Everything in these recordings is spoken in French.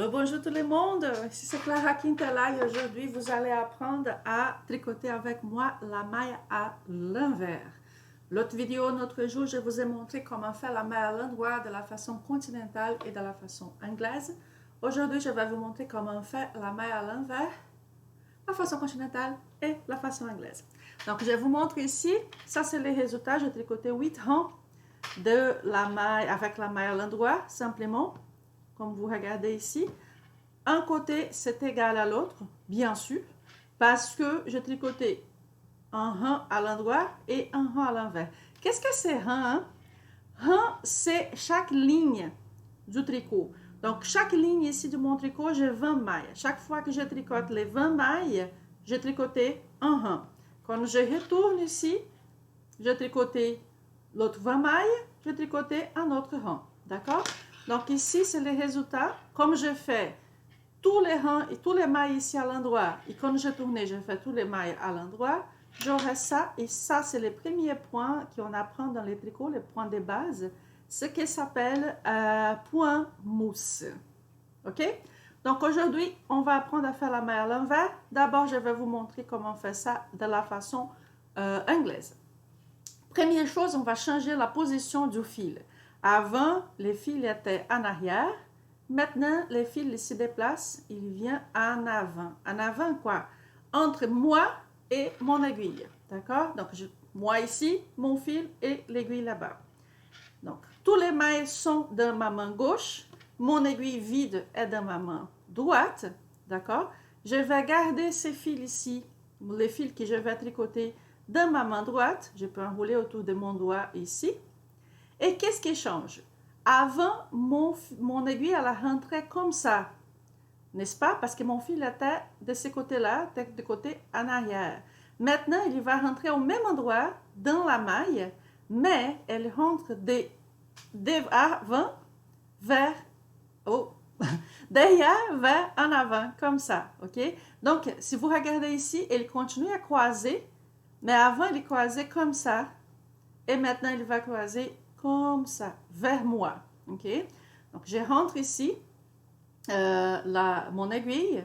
Alors bonjour tout le monde, ici c'est Clara Quintela et aujourd'hui vous allez apprendre à tricoter avec moi la maille à l'envers. L'autre vidéo, l'autre jour, je vous ai montré comment faire la maille à l'endroit de la façon continentale et de la façon anglaise. Aujourd'hui, je vais vous montrer comment faire la maille à l'envers, la façon continentale et la façon anglaise. Donc je vous montre ici, ça c'est les résultats, j'ai tricoté 8 rangs de la maille avec la maille à l'endroit simplement. Comme vous regardez ici, un côté c'est égal à l'autre, bien sûr, parce que je tricotais un rang à l'endroit et un rang à l'envers. Qu'est-ce que c'est rang? Rang, c'est chaque ligne du tricot. Donc, chaque ligne ici de mon tricot, j'ai 20 mailles. Chaque fois que je tricote les 20 mailles, je tricotais un rang. Quand je retourne ici, je tricotais l'autre 20 mailles, je tricotais un autre rang. D'accord? Donc ici, c'est les résultats. Comme je fais tous les rangs et tous les mailles ici à l'endroit, et quand je tourne, je fais tous les mailles à l'endroit, j'aurai ça. Et ça, c'est les premiers points qu'on apprend dans les tricots, les points de base, ce qui s'appelle point mousse. OK? Donc aujourd'hui, on va apprendre à faire la maille à l'envers. D'abord, je vais vous montrer comment faire ça de la façon anglaise. Première chose, on va changer la position du fil. Avant, les fils étaient en arrière. Maintenant, les fils se déplacent. Il vient en avant. En avant quoi? Entre moi et mon aiguille. D'accord? Donc, moi ici, mon fil et l'aiguille là-bas. Donc, tous les mailles sont dans ma main gauche. Mon aiguille vide est dans ma main droite. D'accord? Je vais garder ces fils ici, les fils que je vais tricoter dans ma main droite. Je peux enrouler autour de mon doigt ici. Et qu'est-ce qui change? Avant, mon aiguille, elle rentrait comme ça, n'est-ce pas? Parce que mon fil était de ce côté-là, de côté en arrière. Maintenant, il va rentrer au même endroit dans la maille, mais elle rentre d'avant vers, derrière vers en avant, comme ça, ok? Donc, si vous regardez ici, elle continue à croiser, mais avant, il croisait comme ça, et maintenant, il va croiser comme ça, vers moi. OK? Donc, je rentre ici mon aiguille.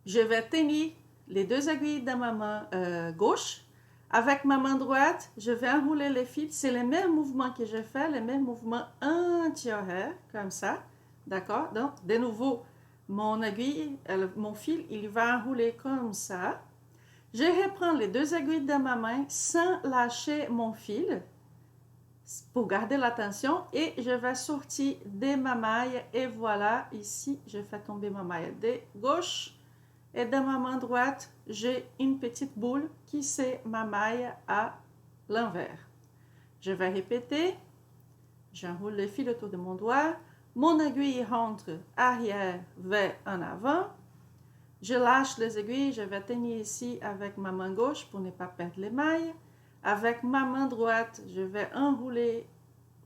Je vais tenir les deux aiguilles dans ma main gauche. Avec ma main droite, je vais enrouler les fils. C'est les mêmes mouvements que je fais, les mêmes mouvements antérieurs, comme ça. D'accord? Donc, de nouveau, mon aiguille, mon fil, il va enrouler comme ça. Je reprends les deux aiguilles dans ma main sans lâcher mon fil pour garder la tension et je vais sortir de ma maille et voilà, ici, je fais tomber ma maille de gauche et dans ma main droite, j'ai une petite boule qui c'est ma maille à l'envers. Je vais répéter, j'enroule le fil autour de mon doigt, mon aiguille rentre arrière vers en avant. Je lâche les aiguilles, je vais tenir ici avec ma main gauche pour ne pas perdre les mailles. Avec ma main droite, je vais enrouler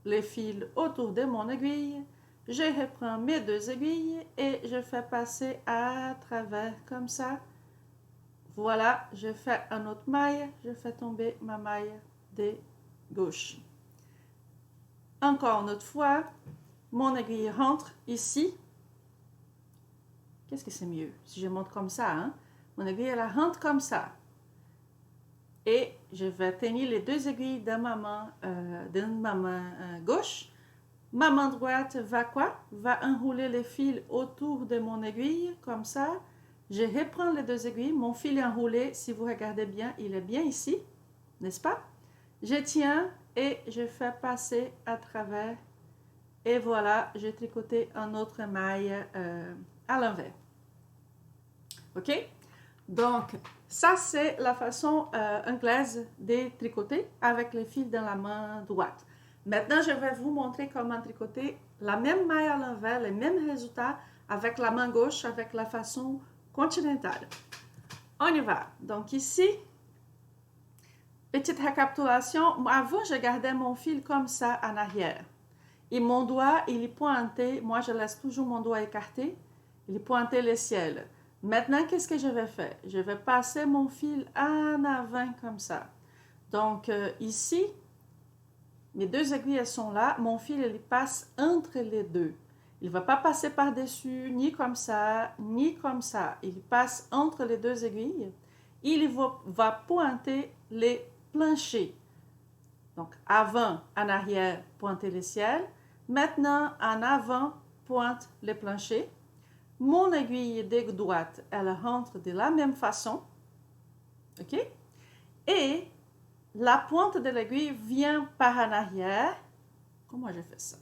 les fils autour de mon aiguille. Je reprends mes deux aiguilles et je fais passer à travers comme ça. Voilà, je fais un autre maille, je fais tomber ma maille de gauche. Encore une autre fois, mon aiguille rentre ici. Qu'est-ce que c'est mieux si je monte comme ça, hein? Mon aiguille, elle rentre comme ça. Et je vais tenir les deux aiguilles dans ma main gauche. Ma main droite va quoi? Va enrouler les fils autour de mon aiguille, comme ça. Je reprends les deux aiguilles. Mon fil est enroulé, si vous regardez bien, il est bien ici, n'est-ce pas? Je tiens et je fais passer à travers. Et voilà, j'ai tricoté un autre maille à l'envers. OK? Donc, ça, c'est la façon anglaise de tricoter avec les fils dans la main droite. Maintenant, je vais vous montrer comment tricoter la même maille à l'envers, les mêmes résultats avec la main gauche, avec la façon continentale. On y va. Donc ici, petite récapitulation. Avant, je gardais mon fil comme ça en arrière. Et mon doigt, il est pointé. Moi, je laisse toujours mon doigt écarté. Il est pointé le ciel. Maintenant, qu'est-ce que je vais faire? Je vais passer mon fil en avant comme ça. Donc, ici, mes deux aiguilles, elles sont là. Mon fil, il passe entre les deux. Il ne va pas passer par-dessus, ni comme ça, ni comme ça. Il passe entre les deux aiguilles. Il va pointer les planchers. Donc, avant, en arrière, pointer le ciel. Maintenant, en avant, pointe les planchers. Mon aiguille de droite, elle rentre de la même façon. OK? Et la pointe de l'aiguille vient par en arrière. Comment je fais ça?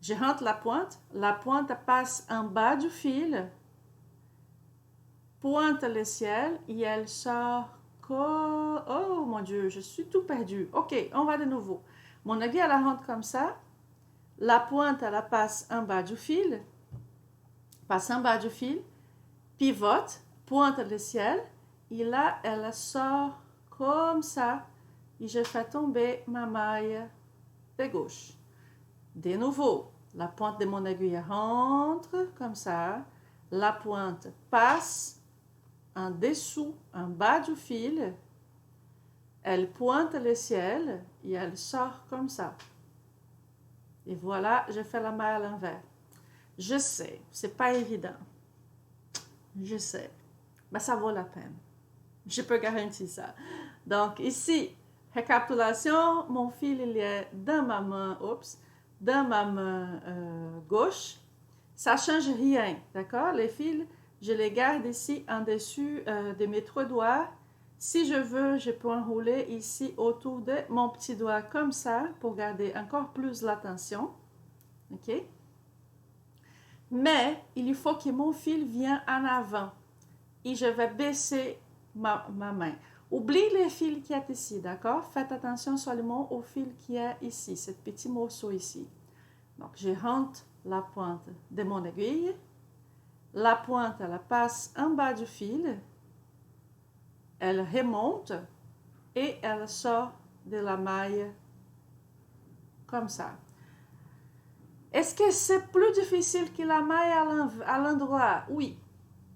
Je rentre la pointe passe en bas du fil, pointe le ciel et elle sort comme... Oh mon Dieu, je suis tout perdu. OK, on va de nouveau. Mon aiguille, elle rentre comme ça. La pointe, elle passe en bas du fil, pivote, pointe le ciel et là, elle sort comme ça et je fais tomber ma maille de gauche. De nouveau, la pointe de mon aiguille rentre comme ça. La pointe passe en dessous, en bas du fil. Elle pointe le ciel et elle sort comme ça. Et voilà, je fais la maille à l'envers. Je sais, c'est pas évident. Je sais, mais ça vaut la peine. Je peux garantir ça. Donc ici, récapitulation, mon fil il est dans ma main, dans ma main gauche. Ça ne change rien, d'accord? Les fils, je les garde ici en dessus de mes 3 doigts. Si je veux, je peux enrouler ici autour de mon petit doigt comme ça pour garder encore plus la tension. OK? Mais il faut que mon fil vienne en avant et je vais baisser ma main. Oublie le fil qui est ici, d'accord? Faites attention seulement au fil qui est ici, ce petit morceau ici. Donc, je rentre la pointe de mon aiguille. La pointe, elle passe en bas du fil. Elle remonte et elle sort de la maille comme ça. Est-ce que c'est plus difficile que la maille à l'endroit? Oui,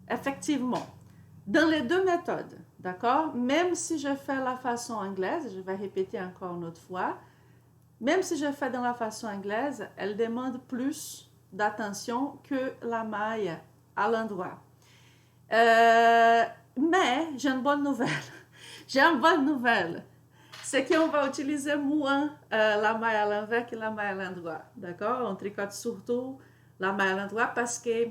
effectivement. Dans les deux méthodes, d'accord? Même si je fais la façon anglaise, je vais répéter encore une autre fois, même si je fais dans la façon anglaise, elle demande plus d'attention que la maille à l'endroit. Mais j'ai une bonne nouvelle. J'ai une bonne nouvelle. C'est qu'on va utiliser moins la maille à l'envers que la maille à l'endroit. D'accord? On tricote surtout la maille à l'endroit parce que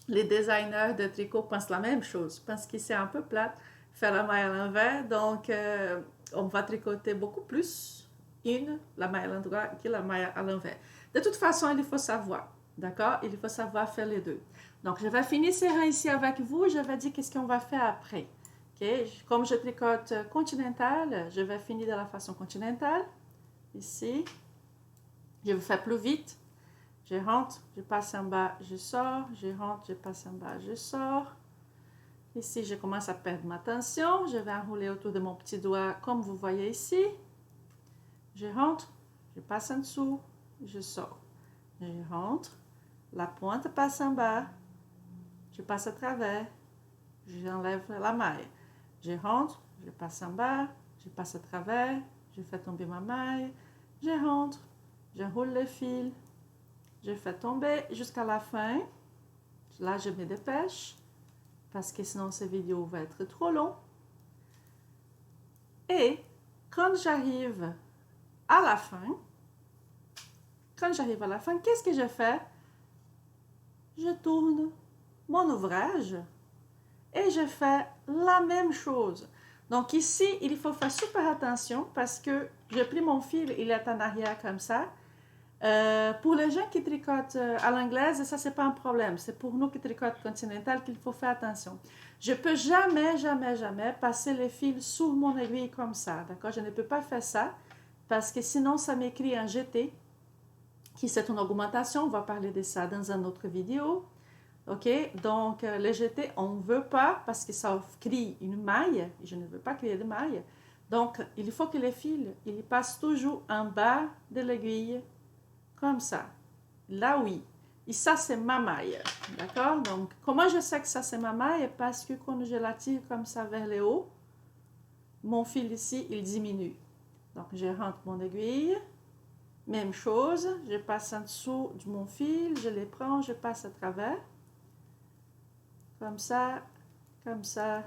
les designers de tricot pensent la même chose. Pensent que c'est un peu plate faire la maille à l'envers. Donc, on va tricoter beaucoup plus la maille à l'endroit que la maille à l'envers. De toute façon, il faut savoir. D'accord? Il faut savoir faire les deux. Donc, je vais finir ces rangs ici avec vous. Je vais dire qu'est-ce qu'on va faire après. Okay? Comme je tricote continental, je vais finir de la façon continentale. Ici. Je vais faire plus vite. Je rentre, je passe en bas, je sors. Je rentre, je passe en bas, je sors. Ici, je commence à perdre ma tension. Je vais enrouler autour de mon petit doigt comme vous voyez ici. Je rentre, je passe en dessous, je sors. Je rentre, la pointe passe en bas, je passe à travers, j'enlève la maille. Je rentre, je passe en bas, je passe à travers, je fais tomber ma maille, je rentre, j'enroule le fil, je fais tomber jusqu'à la fin. Là, je me dépêche parce que sinon, cette vidéo va être trop long. Et quand j'arrive à la fin, qu'est-ce que je fais? Je tourne mon ouvrage et je fais la même chose. Donc ici, il faut faire super attention parce que je plie mon fil, il est en arrière comme ça. Pour les gens qui tricotent à l'anglaise, ça, c'est pas un problème. C'est pour nous qui tricotent continental qu'il faut faire attention. Je peux jamais, jamais, jamais passer le fil sous mon aiguille comme ça, d'accord? Je ne peux pas faire ça parce que sinon, ça m'écrit un GT, qui c'est une augmentation. On va parler de ça dans une autre vidéo. OK? Donc, le GT, on ne veut pas parce que ça crée une maille. Et je ne veux pas créer de maille. Donc, il faut que le fil, il passe toujours en bas de l'aiguille. Comme ça. Là, oui. Et ça, c'est ma maille. D'accord? Donc, comment je sais que ça, c'est ma maille? Parce que quand je la tire comme ça vers le haut, mon fil ici, il diminue. Donc, je rentre mon aiguille. Même chose, je passe en dessous de mon fil, je les prends, je passe à travers. Comme ça, comme ça,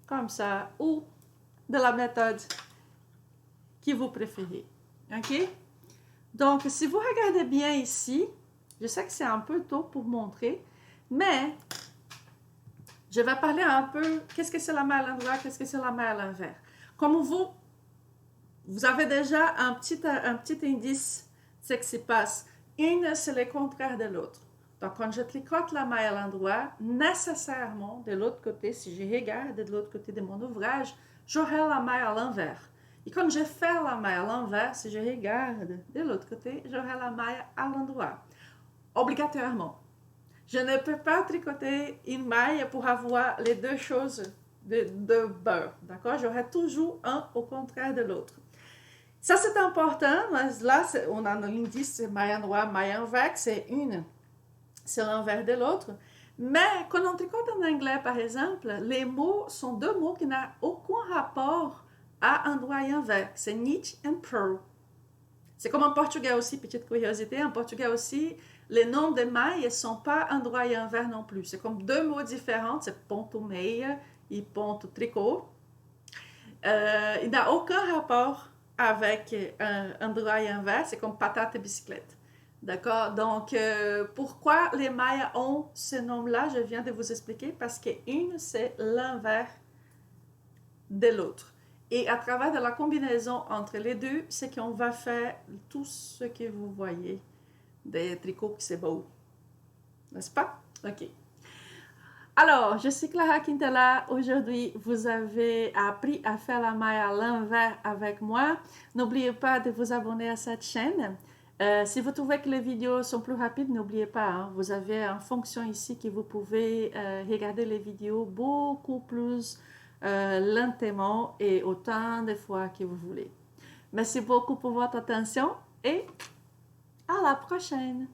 comme ça, ou de la méthode que vous préférez. OK? Donc, si vous regardez bien ici, je sais que c'est un peu tôt pour montrer, mais je vais parler un peu, qu'est-ce que c'est la maille à l'endroit, qu'est-ce que c'est la maille à l'envers. Comme vous avez déjà un petit indice de ce qui se passe. Une, c'est le contraire de l'autre. Donc, quand je tricote la maille à l'endroit, nécessairement, de l'autre côté, si je regarde de l'autre côté de mon ouvrage, j'aurai la maille à l'envers. Et quand je fais la maille à l'envers, si je regarde de l'autre côté, j'aurai la maille à l'endroit. Obligatoirement. Je ne peux pas tricoter une maille pour avoir les deux choses de beurre. D'accord? J'aurai toujours un au contraire de l'autre. Ça, c'est important. Mais là, on a l'indice maille à droite, maille à l'envers, c'est une. C'est l'envers de l'autre. Mais quand on tricote en anglais, par exemple, les mots sont deux mots qui n'ont aucun rapport à endroit et envers. C'est knit and purl. C'est comme en portugais aussi, petite curiosité. En portugais aussi, les noms des mailles ne sont pas endroit et envers non plus. C'est comme deux mots différents. C'est ponto meia et ponto tricot. Il n'a aucun rapport avec endroit et envers. C'est comme patate et bicyclette. D'accord? Donc, pourquoi les mailles ont ce nom-là, je viens de vous expliquer, parce qu'une, c'est l'envers de l'autre. Et à travers de la combinaison entre les deux, c'est qu'on va faire tout ce que vous voyez des tricots qui c'est beau. N'est-ce pas? OK. Alors, je suis Clara Quintela. Aujourd'hui, vous avez appris à faire la maille à l'envers avec moi. N'oubliez pas de vous abonner à cette chaîne. Si vous trouvez que les vidéos sont plus rapides, n'oubliez pas, hein, vous avez une fonction ici que vous pouvez regarder les vidéos beaucoup plus lentement et autant de fois que vous voulez. Merci beaucoup pour votre attention et à la prochaine!